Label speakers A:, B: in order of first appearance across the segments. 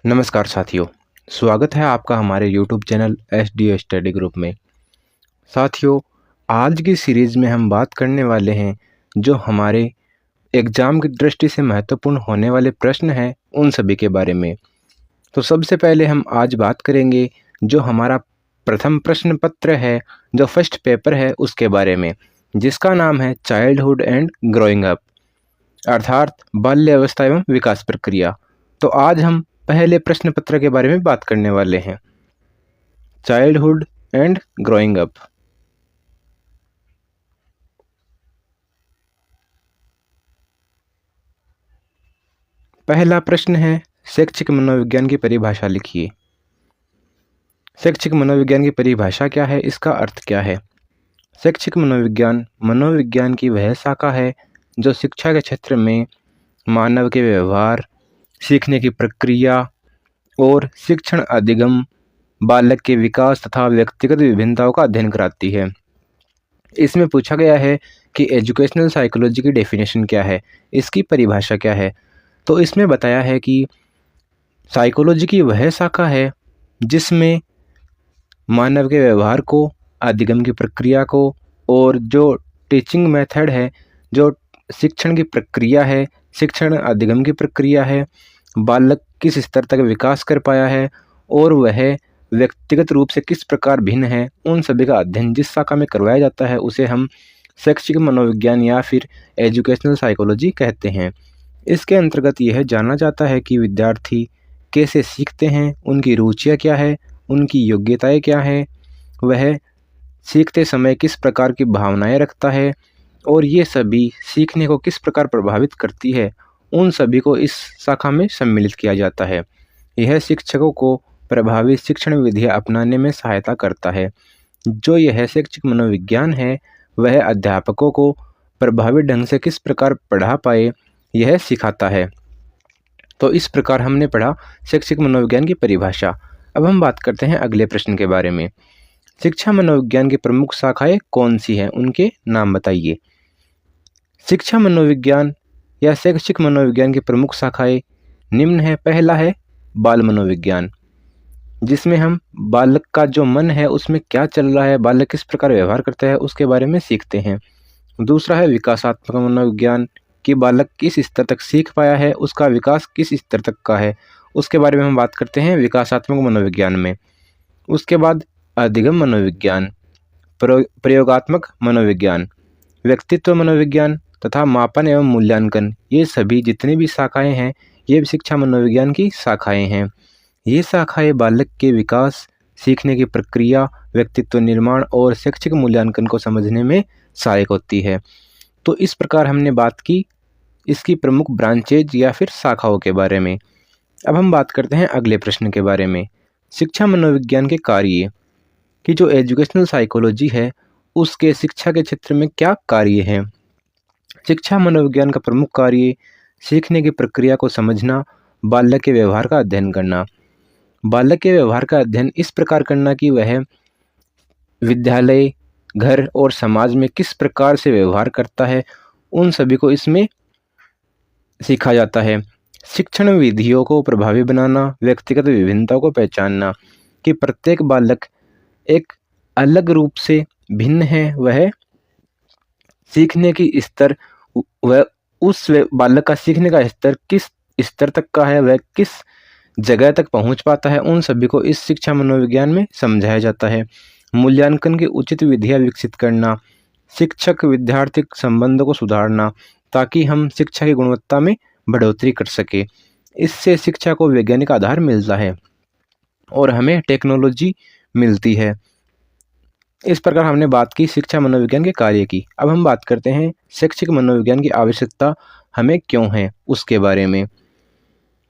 A: नमस्कार साथियों, स्वागत है आपका हमारे YouTube channel SDO study group में। साथियों, आज की सीरीज़ में हम बात करने वाले हैं जो हमारे एग्ज़ाम की दृष्टि से महत्वपूर्ण होने वाले प्रश्न हैं उन सभी के बारे में। तो सबसे पहले हम आज बात करेंगे जो हमारा प्रथम प्रश्न पत्र है, जो फर्स्ट पेपर है उसके बारे में, जिसका नाम है चाइल्डहुड एंड ग्रोइंग अप, अर्थात बाल्य अवस्था एवं विकास प्रक्रिया। तो आज हम पहले प्रश्न पत्र के बारे में बात करने वाले हैं, चाइल्डहुड एंड ग्रोइंग अप। पहला प्रश्न है, शैक्षिक मनोविज्ञान की परिभाषा लिखिए। शैक्षिक मनोविज्ञान की परिभाषा क्या है, इसका अर्थ क्या है? शैक्षिक मनोविज्ञान मनोविज्ञान की वह शाखा है जो शिक्षा के क्षेत्र में मानव के व्यवहार, सीखने की प्रक्रिया और शिक्षण अधिगम, बालक के विकास तथा व्यक्तिगत विभिन्नताओं का अध्ययन कराती है। इसमें पूछा गया है कि एजुकेशनल साइकोलॉजी की डेफिनेशन क्या है, इसकी परिभाषा क्या है। तो इसमें बताया है कि साइकोलॉजी की वह शाखा है जिसमें मानव के व्यवहार को, अधिगम की प्रक्रिया को और जो टीचिंग मेथड है, जो शिक्षण की प्रक्रिया है, शिक्षण अधिगम की प्रक्रिया है, बालक किस स्तर तक विकास कर पाया है और वह व्यक्तिगत रूप से किस प्रकार भिन्न है, उन सभी का अध्ययन जिस शाखा में करवाया जाता है उसे हम शैक्षिक मनोविज्ञान या फिर एजुकेशनल साइकोलॉजी कहते हैं। इसके अंतर्गत यह जाना जाता है कि विद्यार्थी कैसे सीखते हैं, उनकी रुचियाँ क्या है, उनकी योग्यताएं क्या हैं, वह सीखते समय किस प्रकार की भावनाएं रखता है और ये सभी सीखने को किस प्रकार प्रभावित करती है, उन सभी को इस शाखा में सम्मिलित किया जाता है। यह शिक्षकों को प्रभावी शिक्षण विधियाँ अपनाने में सहायता करता है। जो यह शैक्षिक मनोविज्ञान है वह अध्यापकों को प्रभावी ढंग से किस प्रकार पढ़ा पाए, यह सिखाता है। तो इस प्रकार हमने पढ़ा शैक्षिक मनोविज्ञान की परिभाषा। अब हम बात करते हैं अगले प्रश्न के बारे में। शिक्षा मनोविज्ञान की प्रमुख शाखाएं कौन सी हैं, उनके नाम बताइए। शिक्षा मनोविज्ञान या शैक्षिक मनोविज्ञान की प्रमुख शाखाएं निम्न है। पहला है बाल मनोविज्ञान, जिसमें हम बालक का जो मन है उसमें क्या चल रहा है, बालक किस प्रकार व्यवहार करता है उसके बारे में सीखते हैं। दूसरा है विकासात्मक मनोविज्ञान, कि बालक किस स्तर तक सीख पाया है, उसका विकास किस स्तर तक का है, उसके बारे में हम बात करते हैं विकासात्मक मनोविज्ञान में। उसके बाद अधिगम मनोविज्ञान, प्रयोगात्मक मनोविज्ञान, व्यक्तित्व मनोविज्ञान तथा मापन एवं मूल्यांकन, ये सभी जितनी भी शाखाएं हैं ये शिक्षा मनोविज्ञान की शाखाएं हैं। ये शाखाएं बालक के विकास, सीखने की प्रक्रिया, व्यक्तित्व निर्माण और शैक्षिक मूल्यांकन को समझने में सहायक होती है। तो इस प्रकार हमने बात की इसकी प्रमुख ब्रांचेज या फिर शाखाओं के बारे में। अब हम बात करते हैं अगले प्रश्न के बारे में, शिक्षा मनोविज्ञान के कार्य, कि जो एजुकेशनल साइकोलॉजी है उसके शिक्षा के क्षेत्र में क्या कार्य हैं। शिक्षा मनोविज्ञान का प्रमुख कार्य सीखने की प्रक्रिया को समझना, बालक के व्यवहार का अध्ययन करना। बालक के व्यवहार का अध्ययन इस प्रकार करना कि वह विद्यालय, घर और समाज में किस प्रकार से व्यवहार करता है, उन सभी को इसमें सीखा जाता है। शिक्षण विधियों को प्रभावी बनाना, व्यक्तिगत विभिन्नताओं को पहचानना, कि प्रत्येक बालक एक अलग रूप से भिन्न है, वह सीखने की स्तर, वह बालक का सीखने का स्तर किस स्तर तक का है, वह किस जगह तक पहुंच पाता है, उन सभी को इस शिक्षा मनोविज्ञान में समझाया जाता है। मूल्यांकन की उचित विधियाँ विकसित करना, शिक्षक विद्यार्थी संबंधों को सुधारना, ताकि हम शिक्षा की गुणवत्ता में बढ़ोतरी कर सके। इससे शिक्षा को वैज्ञानिक आधार मिलता है और हमें टेक्नोलॉजी मिलती है। इस प्रकार हमने बात की शिक्षा मनोविज्ञान के कार्य की। अब हम बात करते हैं शैक्षिक मनोविज्ञान की आवश्यकता हमें क्यों है उसके बारे में,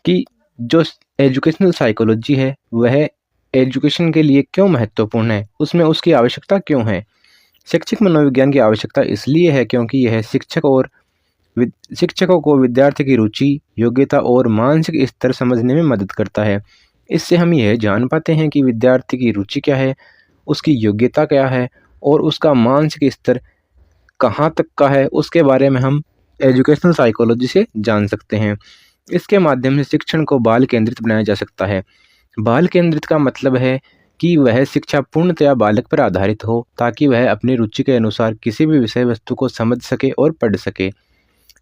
A: कि जो एजुकेशनल साइकोलॉजी है वह एजुकेशन के लिए क्यों महत्वपूर्ण है, उसमें उसकी आवश्यकता क्यों है। शैक्षिक मनोविज्ञान की आवश्यकता इसलिए है क्योंकि यह शिक्षकों को विद्यार्थी की रुचि, योग्यता और मानसिक स्तर समझने में मदद करता है। इससे हम यह जान पाते हैं कि विद्यार्थी की रुचि क्या है, उसकी योग्यता क्या है और उसका मानसिक स्तर कहाँ तक का है, उसके बारे में हम एजुकेशनल साइकोलॉजी से जान सकते हैं। इसके माध्यम से शिक्षण को बाल केंद्रित बनाया जा सकता है। बाल केंद्रित का मतलब है कि वह शिक्षा पूर्णतया बालक पर आधारित हो, ताकि वह अपनी रुचि के अनुसार किसी भी विषय वस्तु को समझ सके और पढ़ सके।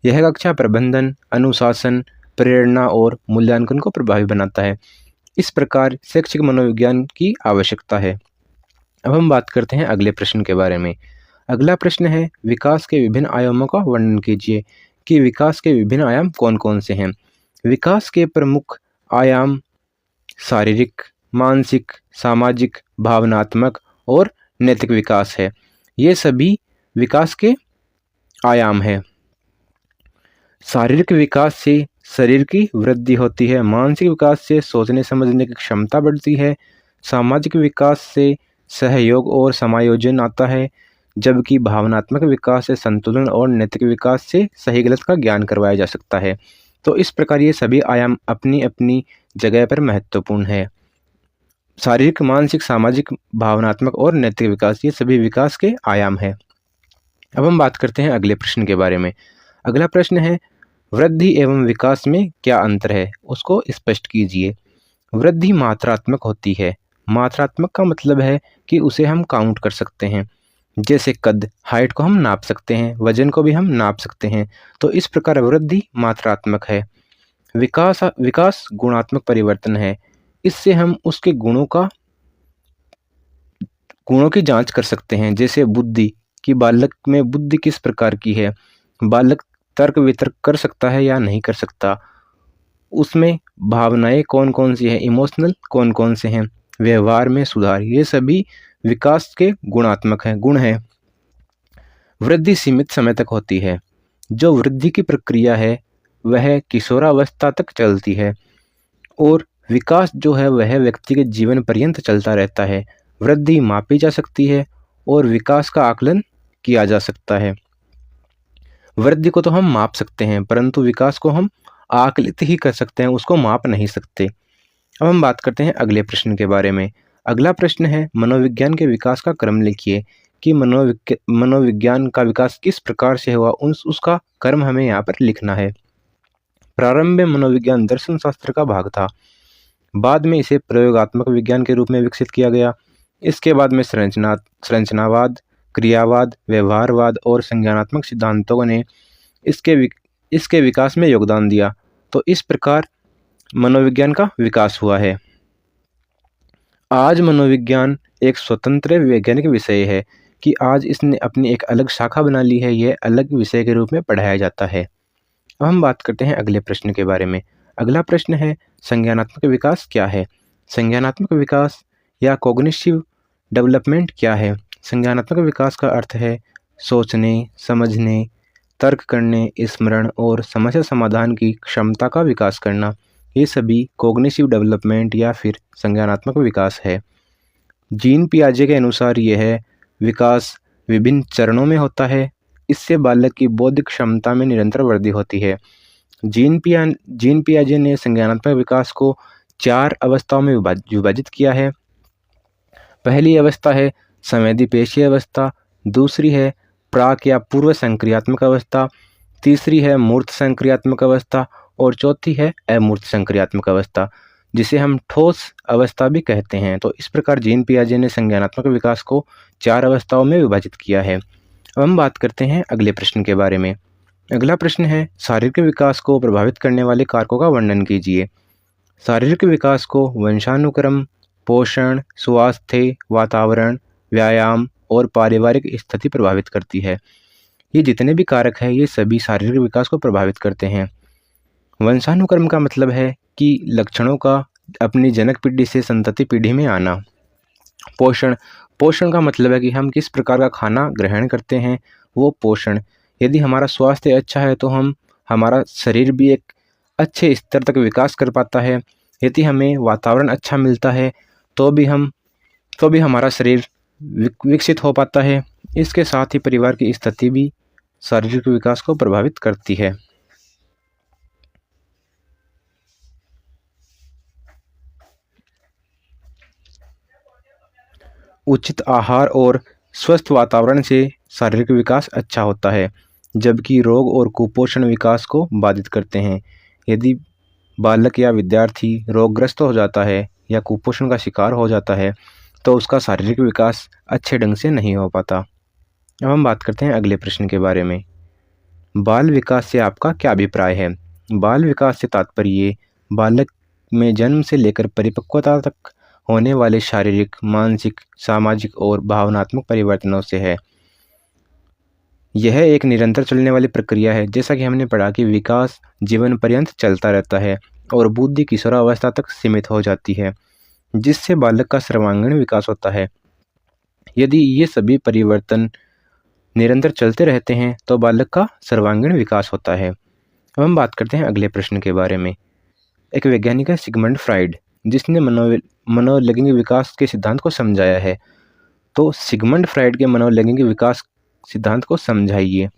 A: यह कक्षा प्रबंधन, अनुशासन, प्रेरणा और मूल्यांकन को प्रभावी बनाता है। इस प्रकार शैक्षिक मनोविज्ञान की आवश्यकता है। अब हम बात करते हैं अगले प्रश्न के बारे में। अगला प्रश्न है, विकास के विभिन्न आयामों का वर्णन कीजिए कि विकास के विभिन्न आयाम कौन कौन से हैं। विकास के प्रमुख आयाम शारीरिक, मानसिक, सामाजिक, भावनात्मक और नैतिक विकास है। ये सभी विकास के आयाम है। शारीरिक विकास से शरीर की वृद्धि होती है। मानसिक विकास से सोचने समझने की क्षमता बढ़ती है। सामाजिक विकास से सहयोग और समायोजन आता है, जबकि भावनात्मक विकास से संतुलन और नैतिक विकास से सही गलत का ज्ञान करवाया जा सकता है। तो इस प्रकार ये सभी आयाम अपनी अपनी जगह पर महत्वपूर्ण है। शारीरिक, मानसिक, सामाजिक, भावनात्मक और नैतिक विकास, ये सभी विकास के आयाम है। अब हम बात करते हैं अगले प्रश्न के बारे में। अगला प्रश्न है, वृद्धि एवं विकास में क्या अंतर है, उसको स्पष्ट कीजिए। वृद्धि मात्रात्मक होती है। मात्रात्मक का मतलब है कि उसे हम काउंट कर सकते हैं, जैसे कद, हाइट को हम नाप सकते हैं, वजन को भी हम नाप सकते हैं। तो इस प्रकार वृद्धि मात्रात्मक है। विकास गुणात्मक परिवर्तन है। इससे हम उसके गुणों की जांच कर सकते हैं, जैसे बुद्धि, कि बालक में बुद्धि किस प्रकार की है, बालक तर्क वितर्क कर सकता है या नहीं कर सकता, उसमें भावनाएं कौन कौन सी हैं, इमोशनल कौन कौन से हैं, व्यवहार में सुधार, ये सभी विकास के गुण हैं। वृद्धि सीमित समय तक होती है। जो वृद्धि की प्रक्रिया है वह किशोरावस्था तक चलती है, और विकास जो है वह व्यक्ति के जीवन पर्यंत चलता रहता है। वृद्धि मापी जा सकती है और विकास का आकलन किया जा सकता है। वृद्धि को तो हम माप सकते हैं, परंतु विकास को हम आकलित ही कर सकते हैं, उसको माप नहीं सकते। अब हम बात करते हैं अगले प्रश्न के बारे में। अगला प्रश्न है, मनोविज्ञान के विकास का क्रम लिखिए कि मनोविज्ञान का विकास किस प्रकार से हुआ, उसका क्रम हमें यहाँ पर लिखना है। प्रारंभ में मनोविज्ञान दर्शन शास्त्र का भाग था। बाद में इसे प्रयोगात्मक विज्ञान के रूप में विकसित किया गया। इसके बाद में संरचनावाद, क्रियावाद, व्यवहारवाद और संज्ञानात्मक सिद्धांतों ने इसके विकास में योगदान दिया। तो इस प्रकार मनोविज्ञान का विकास हुआ है। आज मनोविज्ञान एक स्वतंत्र वैज्ञानिक विषय है कि आज इसने अपनी एक अलग शाखा बना ली है। यह अलग विषय के रूप में पढ़ाया जाता है। अब हम बात करते हैं अगले प्रश्न के बारे में। अगला प्रश्न है, संज्ञानात्मक विकास क्या है। संज्ञानात्मक विकास या कॉग्निटिव डेवलपमेंट क्या है। संज्ञानात्मक विकास का अर्थ है सोचने, समझने, तर्क करने, स्मरण और समस्या समाधान की क्षमता का विकास करना। ये सभी कॉग्निटिव डेवलपमेंट या फिर संज्ञानात्मक विकास है। जीन पियाजे के अनुसार यह विकास विभिन्न चरणों में होता है। इससे बालक की बौद्धिक क्षमता में निरंतर वृद्धि होती है। जीन पियाजे ने संज्ञानात्मक विकास को 4 अवस्थाओं में विभाजित किया है। पहली अवस्था है संवेदीपेशीय अवस्था, दूसरी है प्राक या पूर्व संक्रियात्मक अवस्था, तीसरी है मूर्त संक्रियात्मक अवस्था और चौथी है अमूर्त संक्रियात्मक अवस्था, जिसे हम ठोस अवस्था भी कहते हैं। तो इस प्रकार जीन पियाजे ने संज्ञानात्मक विकास को 4 अवस्थाओं में विभाजित किया है। अब हम बात करते हैं अगले प्रश्न के बारे में। अगला प्रश्न है, शारीरिक विकास को प्रभावित करने वाले कारकों का वर्णन कीजिए। शारीरिक विकास को वंशानुक्रम, पोषण, स्वास्थ्य, वातावरण, व्यायाम और पारिवारिक स्थिति प्रभावित करती है। ये जितने भी कारक हैं ये सभी शारीरिक विकास को प्रभावित करते हैं। वंशानुक्रम का मतलब है कि लक्षणों का अपनी जनक पीढ़ी से संतति पीढ़ी में आना। पोषण का मतलब है कि हम किस प्रकार का खाना ग्रहण करते हैं, वो पोषण। यदि हमारा स्वास्थ्य अच्छा है तो हमारा शरीर भी एक अच्छे स्तर तक विकास कर पाता है। यदि हमें वातावरण अच्छा मिलता है तो भी हमारा शरीर विकसित हो पाता है। इसके साथ ही परिवार की स्थिति भी शारीरिक विकास को प्रभावित करती है। उचित आहार और स्वस्थ वातावरण से शारीरिक विकास अच्छा होता है, जबकि रोग और कुपोषण विकास को बाधित करते हैं। यदि बालक या विद्यार्थी रोगग्रस्त हो जाता है या कुपोषण का शिकार हो जाता है तो उसका शारीरिक विकास अच्छे ढंग से नहीं हो पाता। अब हम बात करते हैं अगले प्रश्न के बारे में। बाल विकास से आपका क्या अभिप्राय है? बाल विकास से तात्पर्य बालक में जन्म से लेकर परिपक्वता तक होने वाले शारीरिक, मानसिक, सामाजिक और भावनात्मक परिवर्तनों से है। यह एक निरंतर चलने वाली प्रक्रिया है। जैसा कि हमने पढ़ा कि विकास जीवन पर्यंत चलता रहता है और बुद्धि किशोरावस्था तक सीमित हो जाती है, जिससे बालक का सर्वांगीण विकास होता है। यदि ये सभी परिवर्तन निरंतर चलते रहते हैं तो बालक का सर्वांगीण विकास होता है। अब हम बात करते हैं अगले प्रश्न के बारे में। एक वैज्ञानिक है सिगमंड फ्राइड, जिसने मनोलैंगिक विकास के सिद्धांत को समझाया है। तो सिगमंड फ्राइड के मनोलैंगिक विकास सिद्धांत को समझाइए।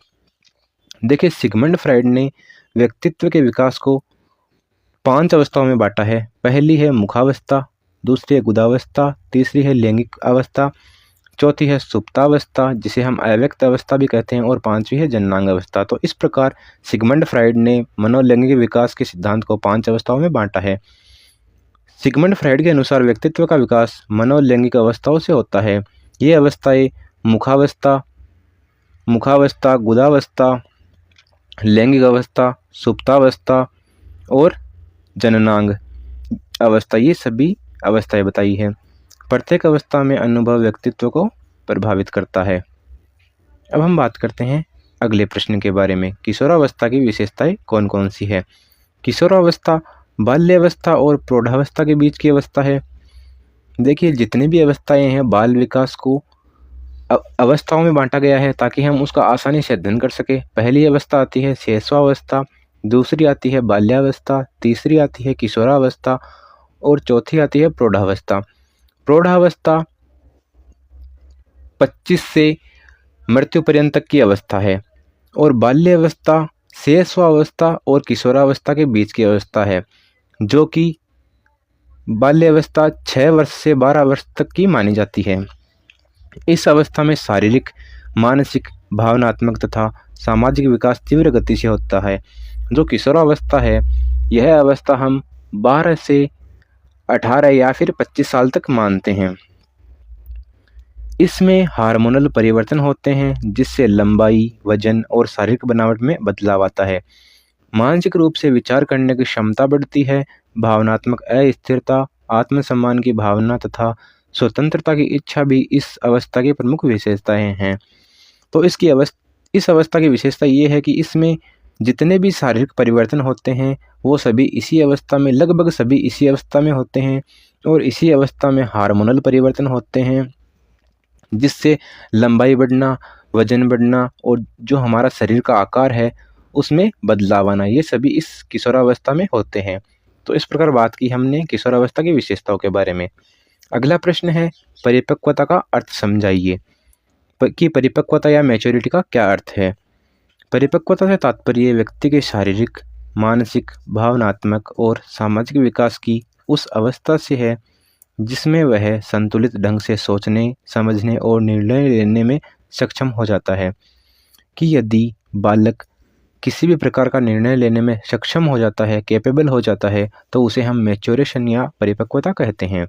A: देखिए, सिगमंड फ्राइड ने व्यक्तित्व के विकास को 5 अवस्थाओं में बांटा है। पहली है मुखावस्था, दूसरी है गुदावस्था, तीसरी है लैंगिक अवस्था, चौथी है सुप्तावस्था जिसे हम अव्यक्त अवस्था भी कहते हैं, और 5वीं है जननांग अवस्था। तो इस प्रकार सिगमंड फ्राइड ने मनोलैंगिक विकास के सिद्धांत को 5 अवस्थाओं में बांटा है। सिगमंड फ्राइड के अनुसार व्यक्तित्व का विकास मनोलैंगिक अवस्थाओं से होता है। ये अवस्थाएं मुखावस्था, गुदावस्था, लैंगिक अवस्था, सुप्तावस्था और जननांग अवस्था, ये सभी अवस्थाएं बताई है। प्रत्येक अवस्था में अनुभव व्यक्तित्व को प्रभावित करता है। अब हम बात करते हैं अगले प्रश्न के बारे में। किशोरावस्था की विशेषताएं कौन कौन सी है? किशोरावस्था बाल्यावस्था और प्रौढ़ावस्था के बीच की अवस्था है। देखिए, जितने भी अवस्थाएं हैं बाल विकास को अवस्थाओं में बांटा गया है ताकि हम उसका आसानी से अध्ययन कर सके। पहली अवस्था आती है शैशवावस्था, दूसरी आती है बाल्यावस्था, तीसरी आती है किशोरावस्था और चौथी आती है प्रौढ़ावस्था। प्रौढ़ावस्था 25 से मृत्यु पर्यंत तक की अवस्था है और बाल्यावस्था शैशवावस्था और किशोरावस्था के बीच की अवस्था है, जो कि बाल्यावस्था 6 वर्ष से 12 वर्ष तक की मानी जाती है। इस अवस्था में शारीरिक, मानसिक, भावनात्मक तथा सामाजिक विकास तीव्र गति से होता है। जो किशोरावस्था है, यह अवस्था हम 12 से 18 या फिर 25 साल तक मानते हैं। इसमें हार्मोनल परिवर्तन होते हैं जिससे लंबाई, वजन और शारीरिक बनावट में बदलाव आता है। मानसिक रूप से विचार करने की क्षमता बढ़ती है। भावनात्मक अस्थिरता, आत्मसम्मान की भावना तथा स्वतंत्रता की इच्छा भी इस अवस्था की प्रमुख विशेषताएं हैं। तो इस अवस्था की विशेषता ये है कि इसमें जितने भी शारीरिक परिवर्तन होते हैं वो सभी इसी अवस्था में, लगभग सभी इसी अवस्था में होते हैं और इसी अवस्था में हार्मोनल परिवर्तन होते हैं जिससे लंबाई बढ़ना, वजन बढ़ना और जो हमारा शरीर का आकार है उसमें बदलाव आना, ये सभी इस किशोरावस्था में होते हैं। तो इस प्रकार बात की हमने किशोरावस्था की विशेषताओं के बारे में। अगला प्रश्न है परिपक्वता का अर्थ समझाइए कि परिपक्वता या मैच्योरिटी का क्या अर्थ है। परिपक्वता से तात्पर्य व्यक्ति के शारीरिक, मानसिक, भावनात्मक और सामाजिक विकास की उस अवस्था से है जिसमें वह संतुलित ढंग से सोचने, समझने और निर्णय लेने में सक्षम हो जाता है। कि यदि बालक किसी भी प्रकार का निर्णय लेने में सक्षम हो जाता है, कैपेबल हो जाता है, तो उसे हम मैच्योरेशन या परिपक्वता कहते हैं।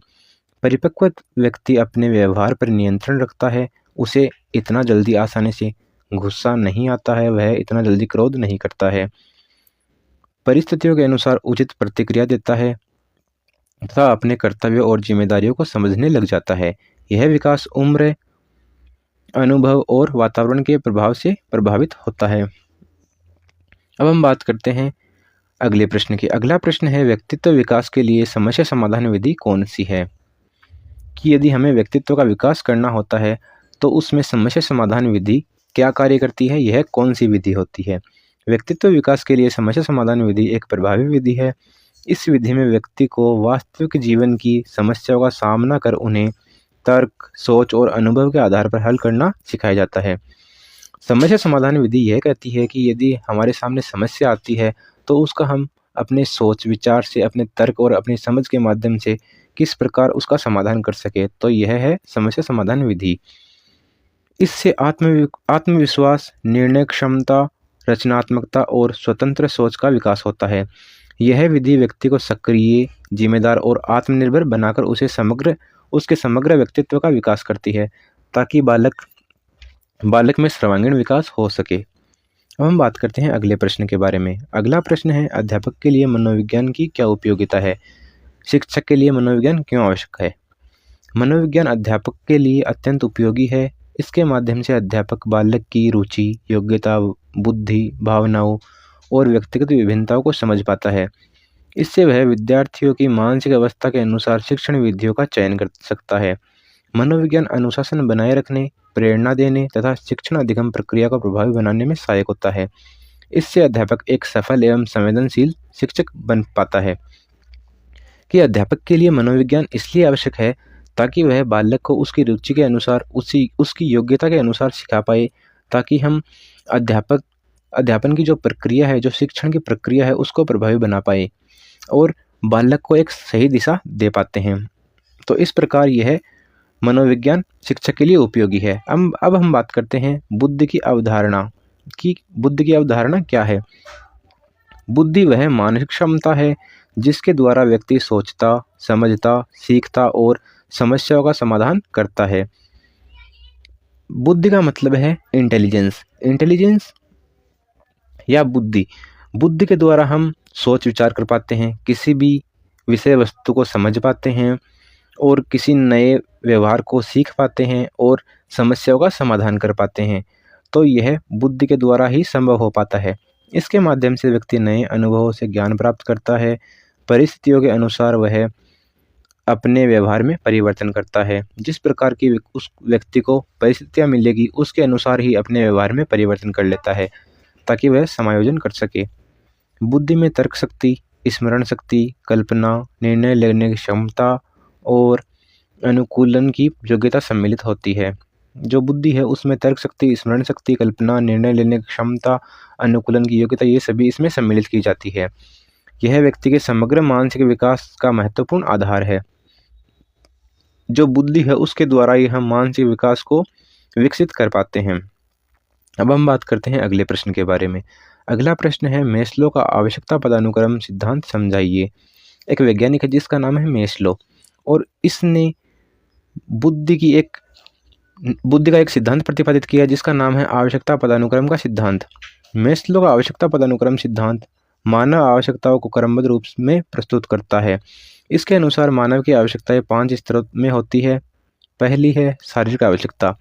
A: परिपक्व व्यक्ति अपने व्यवहार पर नियंत्रण रखता है। उसे इतना जल्दी आसानी से गुस्सा नहीं आता है, वह इतना जल्दी क्रोध नहीं करता है, परिस्थितियों के अनुसार उचित प्रतिक्रिया देता है तथा अपने कर्तव्यों और जिम्मेदारियों को समझने लग जाता है। यह विकास उम्र, अनुभव और वातावरण के प्रभाव से प्रभावित होता है। अब हम बात करते हैं अगले प्रश्न की। अगला प्रश्न है व्यक्तित्व विकास के लिए समस्या समाधान विधि कौन सी है? कि यदि हमें व्यक्तित्व का विकास करना होता है तो उसमें समस्या समाधान विधि क्या कार्य करती है, यह कौन सी विधि होती है? व्यक्तित्व विकास के लिए समस्या समाधान विधि एक प्रभावी विधि है। इस विधि में व्यक्ति को वास्तविक जीवन की समस्याओं का सामना कर उन्हें तर्क, सोच और अनुभव के आधार पर हल करना सिखाया जाता है। समस्या समाधान विधि यह कहती है कि यदि हमारे सामने समस्या आती है तो उसका हम अपने सोच विचार से, अपने तर्क और अपनी समझ के माध्यम से किस प्रकार उसका समाधान कर सके, तो यह है समस्या समाधान विधि। इससे आत्मविश्वास, निर्णय क्षमता, रचनात्मकता और स्वतंत्र सोच का विकास होता है। यह विधि व्यक्ति को सक्रिय, जिम्मेदार और आत्मनिर्भर बनाकर उसके समग्र व्यक्तित्व का विकास करती है, ताकि बालक में सर्वांगीण विकास हो सके। अब हम बात करते हैं अगले प्रश्न के बारे में। अगला प्रश्न है, अध्यापक के लिए मनोविज्ञान की क्या उपयोगिता है? शिक्षक के लिए मनोविज्ञान क्यों आवश्यक है? मनोविज्ञान अध्यापक के लिए अत्यंत उपयोगी है। इसके माध्यम से अध्यापक बालक की रुचि, योग्यता, बुद्धि, भावनाओं और व्यक्तिगत विभिन्नताओं को समझ पाता है। इससे वह विद्यार्थियों की मानसिक अवस्था के अनुसार शिक्षण विधियों का चयन कर सकता है। मनोविज्ञान अनुशासन बनाए रखने, प्रेरणा देने तथा शिक्षण अधिगम प्रक्रिया को प्रभावी बनाने में सहायक होता है। इससे अध्यापक एक सफल एवं संवेदनशील शिक्षक बन पाता है। कि अध्यापक के लिए मनोविज्ञान इसलिए आवश्यक है ताकि वह बालक को उसकी रुचि के अनुसार, उसकी योग्यता के अनुसार सिखा पाए, ताकि हम अध्यापन की जो प्रक्रिया है, जो शिक्षण की प्रक्रिया है, उसको प्रभावी बना पाए और बालक को एक सही दिशा दे पाते हैं। तो इस प्रकार यह मनोविज्ञान शिक्षक के लिए उपयोगी है। अब हम बात करते हैं बुद्धि की अवधारणा की। बुद्धि की अवधारणा क्या है? बुद्धि वह मानसिक क्षमता है जिसके द्वारा व्यक्ति सोचता, समझता, सीखता और समस्याओं का समाधान करता है। बुद्धि का मतलब है इंटेलिजेंस या बुद्धि। बुद्धि के द्वारा हम सोच विचार कर पाते हैं, किसी भी विषय वस्तु को समझ पाते हैं और किसी नए व्यवहार को सीख पाते हैं और समस्याओं का समाधान कर पाते हैं। तो यह बुद्धि के द्वारा ही संभव हो पाता है। इसके माध्यम से व्यक्ति नए अनुभवों से ज्ञान प्राप्त करता है। परिस्थितियों के अनुसार वह अपने व्यवहार में परिवर्तन करता है। जिस प्रकार की उस व्यक्ति को परिस्थितियाँ मिलेगी, उसके अनुसार ही अपने व्यवहार में परिवर्तन कर लेता है, ताकि वह समायोजन कर सके। बुद्धि में तर्क शक्ति, स्मरण शक्ति, कल्पना, निर्णय लेने की क्षमता और अनुकूलन की योग्यता सम्मिलित होती है। जो बुद्धि है उसमें तर्क शक्ति, स्मरण शक्ति, कल्पना, निर्णय लेने की क्षमता, अनुकूलन की योग्यता, ये सभी इसमें सम्मिलित की जाती है। यह व्यक्ति के समग्र मानसिक विकास का महत्वपूर्ण आधार है। जो बुद्धि है उसके द्वारा ही हम मानसिक विकास को विकसित कर पाते हैं। अब हम बात करते हैं अगले प्रश्न के बारे में। अगला प्रश्न है, मेस्लो का आवश्यकता पदानुक्रम सिद्धांत समझाइए। एक वैज्ञानिक है जिसका नाम है मेस्लो और इसने बुद्धि का एक सिद्धांत प्रतिपादित किया जिसका नाम है आवश्यकता पदानुक्रम का सिद्धांत। मेस्लो का आवश्यकता पदानुक्रम सिद्धांत मानव आवश्यकताओं को क्रमबद्ध रूप में प्रस्तुत करता है। इसके अनुसार मानव की आवश्यकताएं 5 स्तरों में होती है। पहली है शारीरिक आवश्यकता।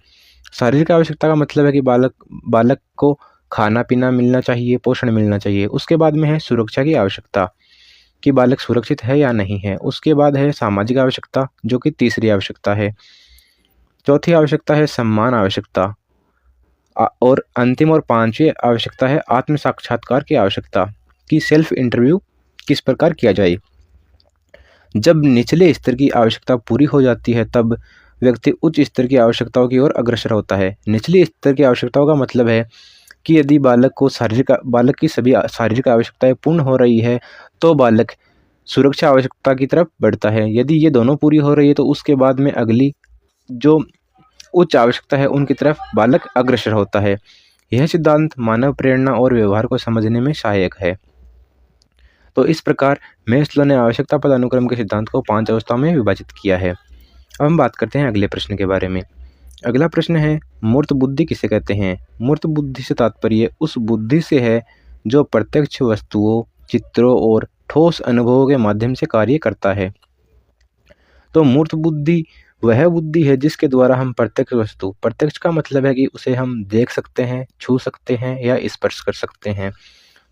A: शारीरिक आवश्यकता का मतलब है कि बालक को खाना पीना मिलना चाहिए, पोषण मिलना चाहिए। उसके बाद में है सुरक्षा की आवश्यकता, कि बालक सुरक्षित है या नहीं है। उसके बाद है सामाजिक आवश्यकता, जो कि तीसरी आवश्यकता है। चौथी आवश्यकता है सम्मान आवश्यकता और अंतिम और पांचवी आवश्यकता है आत्म साक्षात्कार की आवश्यकता, कि सेल्फ इंटरव्यू किस प्रकार किया जाए। जब निचले स्तर की आवश्यकता पूरी हो जाती है तब व्यक्ति उच्च स्तर की आवश्यकताओं की ओर अग्रसर होता है। निचले स्तर की आवश्यकताओं का मतलब है कि यदि बालक की सभी शारीरिक आवश्यकताएं पूर्ण हो रही है तो बालक सुरक्षा आवश्यकता की तरफ बढ़ता है। यदि ये दोनों पूरी हो रही है तो उसके बाद में अगली जो उच्च आवश्यकता है उनकी तरफ बालक अग्रसर होता है। यह सिद्धांत मानव प्रेरणा और व्यवहार को समझने में सहायक है। तो इस प्रकार मेस्लो ने आवश्यकता पदानुक्रम के सिद्धांत को 5 अवस्थाओं में विभाजित किया है। अब हम बात करते हैं अगले प्रश्न के बारे में। अगला प्रश्न है, मूर्त बुद्धि किसे कहते हैं? मूर्त बुद्धि से तात्पर्य उस बुद्धि से है जो प्रत्यक्ष वस्तुओं, चित्रों और ठोस अनुभवों के माध्यम से कार्य करता है। तो मूर्त बुद्धि वह बुद्धि है जिसके द्वारा हम प्रत्यक्ष का मतलब है कि उसे हम देख सकते हैं, छू सकते हैं या स्पर्श कर सकते हैं।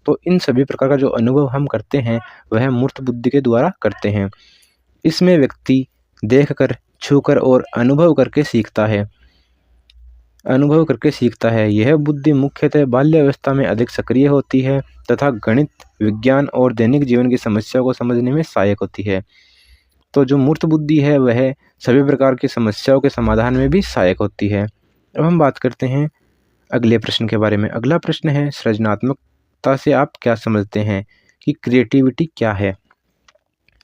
A: तो इन सभी प्रकार का जो अनुभव हम करते हैं वह मूर्त बुद्धि के द्वारा करते हैं। इसमें व्यक्ति देखकर, छूकर और अनुभव करके सीखता है। यह बुद्धि मुख्यतः बाल्यावस्था में अधिक सक्रिय होती है तथा गणित, विज्ञान और दैनिक जीवन की समस्याओं को समझने में सहायक होती है। तो जो मूर्त बुद्धि है वह सभी प्रकार की समस्याओं के समाधान में भी सहायक होती है। अब हम बात करते हैं अगले प्रश्न के बारे में। अगला प्रश्न है, सृजनात्मकता से आप क्या समझते हैं, कि क्रिएटिविटी क्या है?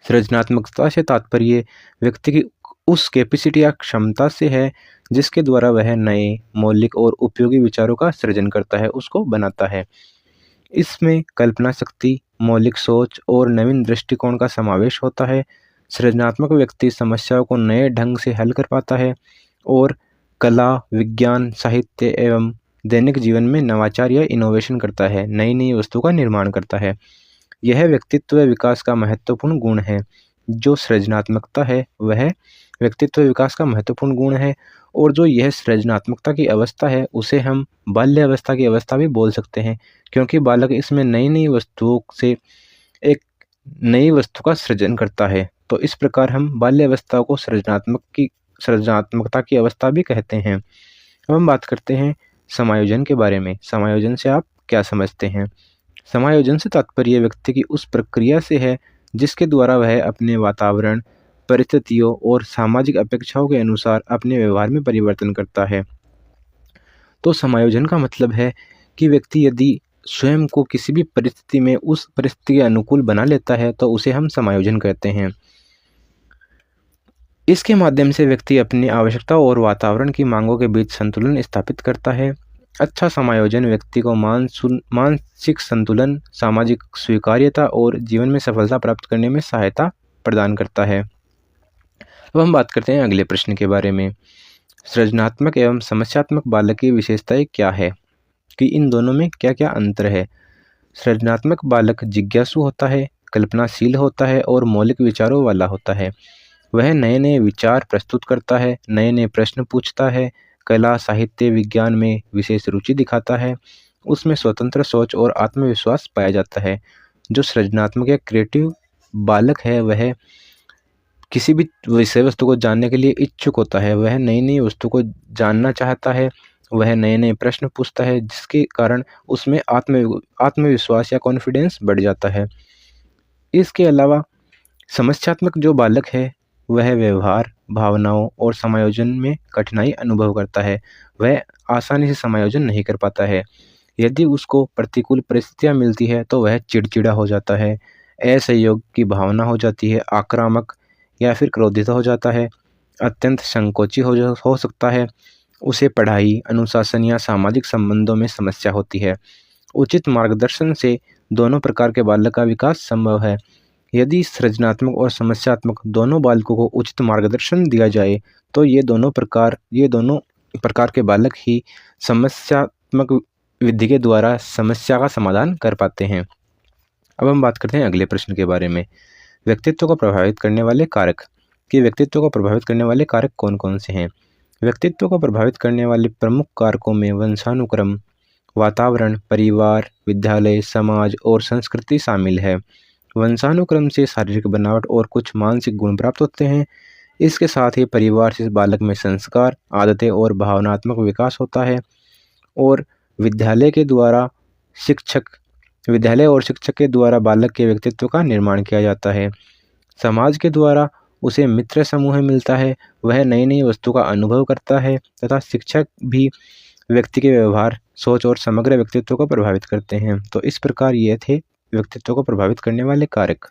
A: सृजनात्मकता से तात्पर्य व्यक्ति की उस कैपेसिटी या क्षमता से है जिसके द्वारा वह नए, मौलिक और उपयोगी विचारों का सृजन करता है, उसको बनाता है। इसमें कल्पना शक्ति, मौलिक सोच और नवीन दृष्टिकोण का समावेश होता है। सृजनात्मक व्यक्ति समस्याओं को नए ढंग से हल कर पाता है और कला, विज्ञान, साहित्य एवं दैनिक जीवन में नवाचार या इनोवेशन करता है, नई नई वस्तु का निर्माण करता है। यह व्यक्तित्व विकास का महत्वपूर्ण गुण है। जो सृजनात्मकता है वह व्यक्तित्व विकास का महत्वपूर्ण गुण है, और जो यह सृजनात्मकता की अवस्था है उसे हम बाल्य अवस्था की अवस्था भी बोल सकते हैं, क्योंकि बालक इसमें नई नई वस्तुओं से एक नई वस्तु का सृजन करता है। तो इस प्रकार हम बाल्य अवस्था को सृजनात्मकता की अवस्था भी कहते हैं। अब हम बात करते हैं समायोजन के बारे में। समायोजन से आप क्या समझते हैं? समायोजन से तात्पर्य व्यक्ति की उस प्रक्रिया से है जिसके द्वारा वह अपने वातावरण, परिस्थितियों और सामाजिक अपेक्षाओं के अनुसार अपने व्यवहार में परिवर्तन करता है। तो समायोजन का मतलब है कि व्यक्ति यदि स्वयं को किसी भी परिस्थिति में उस परिस्थिति के अनुकूल बना लेता है तो उसे हम समायोजन कहते हैं। इसके माध्यम से व्यक्ति अपनी आवश्यकता और वातावरण की मांगों के बीच संतुलन स्थापित करता है। अच्छा समायोजन व्यक्ति को मानसिक संतुलन, सामाजिक स्वीकार्यता और जीवन में सफलता प्राप्त करने में सहायता प्रदान करता है। अब हम बात करते हैं अगले प्रश्न के बारे में। सृजनात्मक एवं समस्यात्मक बालक की विशेषताएं क्या है, कि इन दोनों में क्या क्या अंतर है। सृजनात्मक बालक जिज्ञासु होता है, कल्पनाशील होता है और मौलिक विचारों वाला होता है। वह नए नए विचार प्रस्तुत करता है, नए नए प्रश्न पूछता है, कला, साहित्य, विज्ञान में विशेष रुचि दिखाता है। उसमें स्वतंत्र सोच और आत्मविश्वास पाया जाता है। जो सृजनात्मक या क्रिएटिव बालक है वह किसी भी विषय वस्तु को जानने के लिए इच्छुक होता है। वह नई नई वस्तु को जानना चाहता है, वह नए नए प्रश्न पूछता है, जिसके कारण उसमें आत्मविश्वास या कॉन्फिडेंस बढ़ जाता है। इसके अलावा समस्यात्मक जो बालक है वह व्यवहार, भावनाओं और समायोजन में कठिनाई अनुभव करता है। वह आसानी से समायोजन नहीं कर पाता है। यदि उसको प्रतिकूल परिस्थितियाँ मिलती है तो वह चिड़चिड़ा हो जाता है, असहयोग की भावना हो जाती है, आक्रामक या फिर क्रोधित हो जाता है, अत्यंत संकोची हो सकता है। उसे पढ़ाई, अनुशासन या सामाजिक संबंधों में समस्या होती है। उचित मार्गदर्शन से दोनों प्रकार के बालक का विकास संभव है। यदि सृजनात्मक और समस्यात्मक दोनों बालकों को उचित मार्गदर्शन दिया जाए तो ये दोनों प्रकार के बालक ही समस्यात्मक विधि के द्वारा समस्या का समाधान कर पाते हैं। अब हम बात करते हैं अगले प्रश्न के बारे में। व्यक्तित्व को प्रभावित करने वाले कारक, कि व्यक्तित्व को प्रभावित करने वाले कारक कौन कौन से हैं। व्यक्तित्व को प्रभावित करने वाले प्रमुख कारकों में वंशानुक्रम, वातावरण, परिवार, विद्यालय, समाज और संस्कृति शामिल है। वंशानुक्रम से शारीरिक बनावट और कुछ मानसिक गुण प्राप्त होते हैं। इसके साथ ही परिवार से बालक में संस्कार, आदतें और भावनात्मक विकास होता है। और विद्यालय और शिक्षक के द्वारा बालक के व्यक्तित्व का निर्माण किया जाता है। समाज के द्वारा उसे मित्र समूह मिलता है, वह नई नई वस्तु का अनुभव करता है, तथा शिक्षक भी व्यक्ति के व्यवहार, सोच और समग्र व्यक्तित्व को प्रभावित करते हैं। तो इस प्रकार ये थे व्यक्तित्व को प्रभावित करने वाले कारक।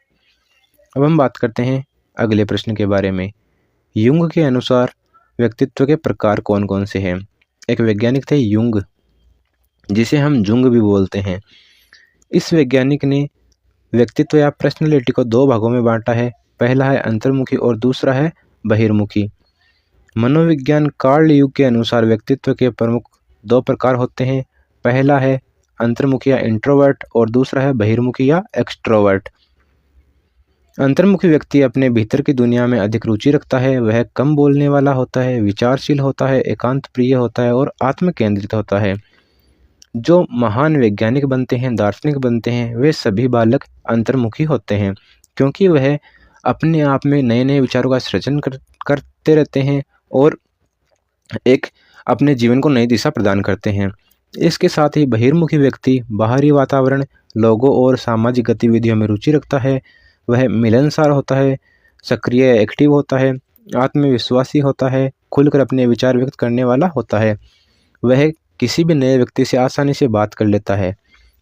A: अब हम बात करते हैं अगले प्रश्न के बारे में। युंग के अनुसार व्यक्तित्व के प्रकार कौन कौन से हैं। एक वैज्ञानिक थे युंग, जिसे हम जुंग भी बोलते हैं। इस वैज्ञानिक ने व्यक्तित्व या पर्सनैलिटी को दो भागों में बांटा है। पहला है अंतर्मुखी और दूसरा है बहिर्मुखी। मनोविज्ञान कार्ल युंग के अनुसार व्यक्तित्व के प्रमुख दो प्रकार होते हैं। पहला है अंतर्मुखी या इंट्रोवर्ट और दूसरा है बहिर्मुखी या एक्सट्रोवर्ट। अंतर्मुखी व्यक्ति अपने भीतर की दुनिया में अधिक रुचि रखता है। वह कम बोलने वाला होता है, विचारशील होता है, एकांत प्रिय होता है और आत्म केंद्रित होता है। जो महान वैज्ञानिक बनते हैं, दार्शनिक बनते हैं, वे सभी बालक अंतर्मुखी होते हैं, क्योंकि वह अपने आप में नए नए विचारों का सृजन करते रहते हैं और एक अपने जीवन को नई दिशा प्रदान करते हैं। इसके साथ ही बहिर्मुखी व्यक्ति बाहरी वातावरण, लोगों और सामाजिक गतिविधियों में रुचि रखता है। वह मिलनसार होता है, सक्रिय एक्टिव होता है, आत्मविश्वासी होता है, खुलकर अपने विचार व्यक्त करने वाला होता है। वह किसी भी नए व्यक्ति से आसानी से बात कर लेता है।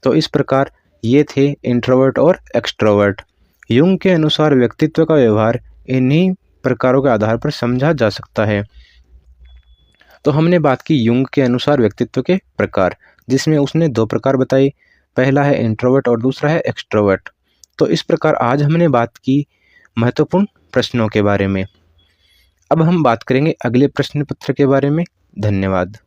A: तो इस प्रकार ये थे इंट्रोवर्ट और एक्सट्रोवर्ट। युंग के अनुसार व्यक्तित्व का व्यवहार इन्हीं प्रकारों के आधार पर समझा जा सकता है। तो हमने बात की युंग के अनुसार व्यक्तित्व के प्रकार, जिसमें उसने दो प्रकार बताए। पहला है इंट्रोवर्ट और दूसरा है एक्सट्रोवर्ट। तो इस प्रकार आज हमने बात की महत्वपूर्ण प्रश्नों के बारे में। अब हम बात करेंगे अगले प्रश्न पत्र के बारे में। धन्यवाद।